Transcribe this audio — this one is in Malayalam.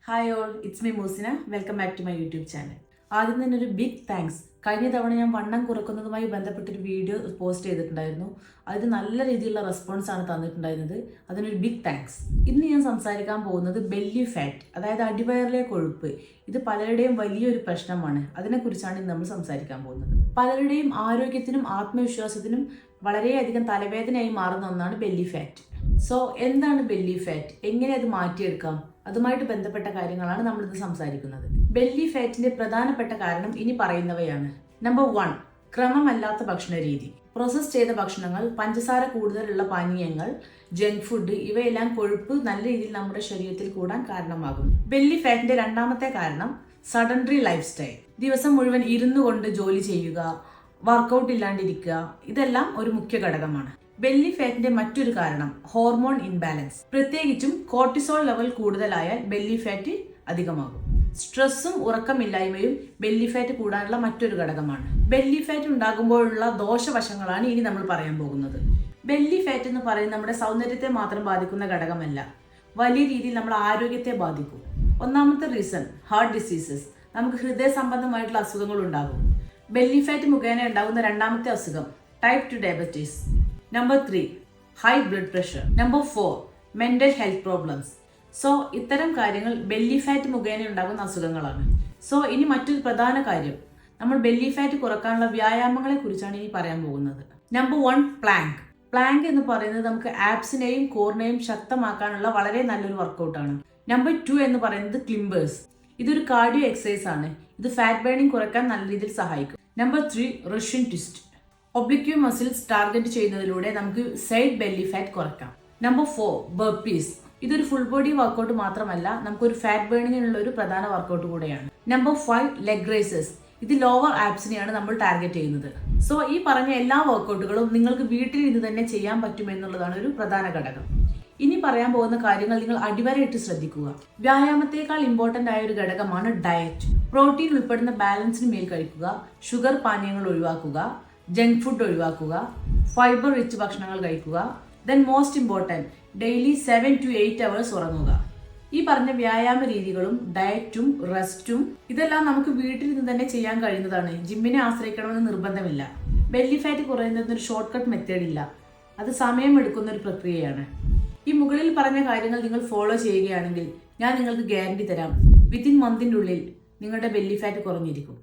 Hi all, it's me Moosina. Welcome back to my YouTube channel. ആദ്യം തന്നെ ഒരു ബിഗ് താങ്ക്സ്. കഴിഞ്ഞ തവണ ഞാൻ വണ്ണം കുറക്കുന്നതുമായി ബന്ധപ്പെട്ടൊരു വീഡിയോ പോസ്റ്റ് ചെയ്തിട്ടുണ്ടായിരുന്നു. അതിന് നല്ല രീതിയിലുള്ള റെസ്പോൺസ് ആണ് തന്നിട്ടുണ്ടായിരുന്നത്. അതിനൊരു ബിഗ് താങ്ക്സ്. ഇന്ന് ഞാൻ സംസാരിക്കാൻ പോകുന്നത് ബെല്ലി ഫാറ്റ്, അതായത് അടിവയറിലെ കൊഴുപ്പ്. ഇത് പലരുടെയും വലിയൊരു പ്രശ്നമാണ്. അതിനെക്കുറിച്ചാണ് ഇന്ന് നമ്മൾ സംസാരിക്കാൻ പോകുന്നത്. പലരുടെയും ആരോഗ്യത്തിനും ആത്മവിശ്വാസത്തിനും വളരെയധികം തലവേദനയായി മാറുന്ന ഒന്നാണ് ബെല്ലി ഫാറ്റ്. സോ എന്താണ് ബെല്ലി ഫാറ്റ്, എങ്ങനെ അത് മാറ്റിയെടുക്കാം, അതുമായിട്ട് ബന്ധപ്പെട്ട കാര്യങ്ങളാണ് നമ്മളിന്ന് സംസാരിക്കുന്നത്. ബെല്ലി ഫാറ്റിന്റെ പ്രധാനപ്പെട്ട കാരണം ഇനി പറയുന്നവയാണ്. നമ്പർ 1, ക്രമമല്ലാത്ത ഭക്ഷണ രീതി. പ്രോസസ് ചെയ്ത ഭക്ഷണങ്ങൾ, പഞ്ചസാര കൂടുതലുള്ള പാനീയങ്ങൾ, ജങ്ക് ഫുഡ്, ഇവയെല്ലാം കൊഴുപ്പ് നല്ല രീതിയിൽ നമ്മുടെ ശരീരത്തിൽ കൂടാൻ കാരണമാകും. ബെല്ലി ഫാറ്റിന്റെ രണ്ടാമത്തെ കാരണം സഡൻറി ലൈഫ് സ്റ്റൈൽ. ദിവസം മുഴുവൻ ഇരുന്നു കൊണ്ട് ജോലി ചെയ്യുക, വർക്കൗട്ട് ഇല്ലാണ്ടിരിക്കുക, ഇതെല്ലാം ഒരു മുഖ്യ ഘടകമാണ്. ബെല്ലി ഫാറ്റിന്റെ മറ്റൊരു കാരണം ഹോർമോൺ ഇൻബാലൻസ്. പ്രത്യേകിച്ചും കോർട്ടിസോൾ ലെവൽ കൂടുതലായാൽ ബെല്ലി ഫാറ്റ് അധികമാകും. സ്ട്രെസ്സും ഉറക്കമില്ലായ്മയും ബെല്ലി ഫാറ്റ് കൂടാനുള്ള മറ്റൊരു ഘടകമാണ്. ബെല്ലി ഫാറ്റ് ഉണ്ടാകുമ്പോഴുള്ള ദോഷവശങ്ങളാണ് ഇനി നമ്മൾ പറയാൻ പോകുന്നത്. ബെല്ലി ഫാറ്റ് എന്ന് പറയുന്നത് നമ്മുടെ സൗന്ദര്യത്തെ മാത്രം ബാധിക്കുന്ന ഘടകമല്ല, വലിയ രീതിയിൽ നമ്മുടെ ആരോഗ്യത്തെ ബാധിക്കും. ഒന്നാമത്തെ റീസൺ ഹാർട്ട് ഡിസീസസ്. നമുക്ക് ഹൃദയ സംബന്ധമായിട്ടുള്ള അസുഖങ്ങൾ ഉണ്ടാകും. ബെല്ലി ഫാറ്റ് മുഖേന ഉണ്ടാകുന്ന രണ്ടാമത്തെ അസുഖം type 2 diabetes. Number 3, high blood pressure. Number 4, mental health problems. So ഇത്തരം കാര്യങ്ങൾ ബെല്ലി ഫാറ്റ് മുഖേന ഉണ്ടാകുന്ന അസുഖങ്ങളാണ്. സോ ഇനി മറ്റൊരു പ്രധാന കാര്യം, നമ്മൾ ബെല്ലി ഫാറ്റ് കുറക്കാനുള്ള വ്യായാമങ്ങളെ കുറിച്ചാണ് ഇനി പറയാൻ പോകുന്നത്. Number 1, Planck. പ്ലാങ്ക് എന്ന് പറയുന്നത് നമുക്ക് ആപ്സിനെയും കോറിനെയും ശക്തമാക്കാനുള്ള വളരെ നല്ലൊരു വർക്കൗട്ടാണ്. നമ്പർ 2 എന്ന് പറയുന്നത് ക്ലിംബേഴ്സ്. ഇതൊരു കാർഡിയോ എക്സസൈസ് ആണ്. ഇത് ഫാറ്റ് ബേണിംഗ് കുറയ്ക്കാൻ നല്ല രീതിയിൽ സഹായിക്കും. Number 3, Russian twist. Oblique muscles target ചെയ്യുന്നതിലൂടെ നമുക്ക് സൈഡ് ബെല്ലി ഫാറ്റ് കുറയ്ക്കാം. Number 4, burpees. ഇതൊരു ഫുൾ ബോഡി വർക്കൗട്ട് മാത്രമല്ല, നമുക്കൊരു ഫാറ്റ് ബേണിങ്ങിനുള്ള ഒരു പ്രധാന വർക്കൗട്ട് കൂടെയാണ്. Number 5, leg raises. ഇത് ലോവർ ആപ്സിനെയാണ് നമ്മൾ ടാർഗറ്റ് ചെയ്യുന്നത്. സോ ഈ പറഞ്ഞ എല്ലാ വർക്കൗട്ടുകളും നിങ്ങൾക്ക് വീട്ടിൽ ഇരുന്ന് തന്നെ ചെയ്യാൻ പറ്റുമെന്നുള്ളതാണ് ഒരു പ്രധാന ഘടകം. ഇനി പറയാൻ പോകുന്ന കാര്യങ്ങൾ നിങ്ങൾ അടിവരയിട്ട് ശ്രദ്ധിക്കുക. വ്യായാമത്തേക്കാൾ ഇമ്പോർട്ടന്റ് ആയ ഒരു ഘടകമാണ് ഡയറ്റ്. പ്രോട്ടീൻ ഉൾപ്പെടുന്ന ബാലൻസിന് മേൽ കഴിക്കുക, ഷുഗർ പാനീയങ്ങൾ ഒഴിവാക്കുക, ജങ്ക് ഫുഡ് ഒഴിവാക്കുക, ഫൈബർ റിച്ച് ഭക്ഷണങ്ങൾ കഴിക്കുക. Then most important, daily 7 to 8 hours ഉറങ്ങുക. ഈ പറഞ്ഞ വ്യായാമ രീതികളും ഡയറ്റും റെസ്റ്റും ഇതെല്ലാം നമുക്ക് വീട്ടിൽ നിന്ന് തന്നെ ചെയ്യാൻ കഴിയുന്നതാണ്. ജിമ്മിനെ ആശ്രയിക്കണമെന്ന് നിർബന്ധമില്ല. ബെല്ലി ഫാറ്റ് കുറയുന്നതിന് ഒരു ഷോർട്ട് കട്ട് മെത്തേഡ് ഇല്ല. അത് സമയമെടുക്കുന്ന ഒരു പ്രക്രിയയാണ്. ഈ മുകളിൽ പറഞ്ഞ കാര്യങ്ങൾ നിങ്ങൾ ഫോളോ ചെയ്യുകയാണെങ്കിൽ ഞാൻ നിങ്ങൾക്ക് ഗ്യാരണ്ടി തരാം, വിത്തിൻ മന്തിൻ്റെ ഉള്ളിൽ നിങ്ങളുടെ ബെല്ലി ഫാറ്റ് കുറഞ്ഞിരിക്കും.